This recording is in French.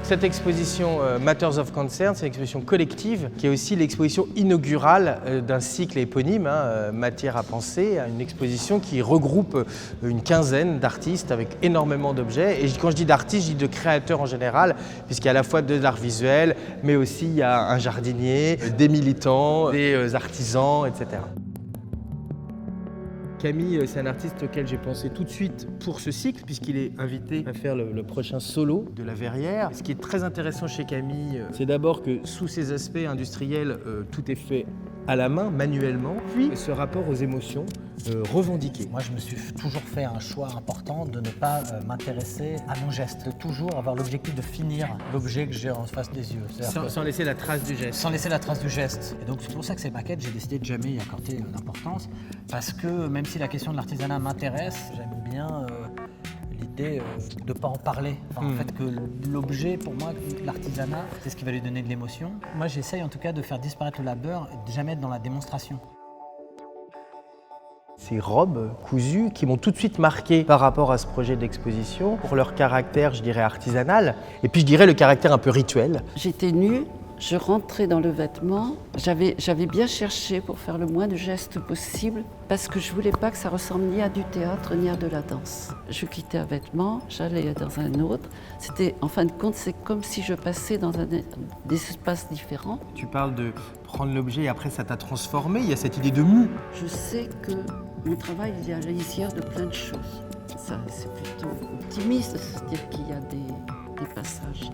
Cette exposition Matters of Concern, c'est une exposition collective qui est aussi l'exposition inaugurale d'un cycle éponyme, Matière à penser, une exposition qui regroupe une quinzaine d'artistes avec énormément d'objets. Et quand je dis d'artistes, je dis de créateurs en général, puisqu'il y a à la fois de l'art visuel, mais aussi il y a un jardinier, des militants, des artisans, etc. Camille, c'est un artiste auquel j'ai pensé tout de suite pour ce cycle, puisqu'il est invité à faire le prochain solo de la Verrière. Ce qui est très intéressant chez Camille, c'est d'abord que sous ses aspects industriels, tout est fait à la main, manuellement, puis ce rapport aux émotions revendiquées. Moi, je me suis toujours fait un choix important de ne pas m'intéresser à mon geste, de toujours avoir l'objectif de finir l'objet que j'ai en face des yeux. Sans laisser la trace du geste. Sans laisser la trace du geste. Et donc, c'est pour ça que ces maquettes, j'ai décidé de jamais y accorder d'importance, parce que même si la question de l'artisanat m'intéresse, j'aime bien l'idée de ne pas en parler. En fait, que l'objet, pour moi, l'artisanat, c'est ce qui va lui donner de l'émotion. Moi, j'essaye en tout cas de faire disparaître le labeur et de jamais être dans la démonstration. Ces robes cousues qui m'ont tout de suite marqué par rapport à ce projet d'exposition, pour leur caractère, je dirais, artisanal, et puis je dirais le caractère un peu rituel. J'étais nue, je rentrais dans le vêtement, j'avais bien cherché pour faire le moins de gestes possible parce que je voulais pas que ça ressemble ni à du théâtre ni à de la danse. Je quittais un vêtement, j'allais dans un autre. C'était, en fin de compte, c'est comme si je passais dans des espaces différents. Tu parles de prendre l'objet et après ça t'a transformé, il y a cette idée de mou. Je sais que mon travail, il y a la lisière de plein de choses. Ça, c'est plutôt optimiste, c'est-à-dire qu'il y a des passages.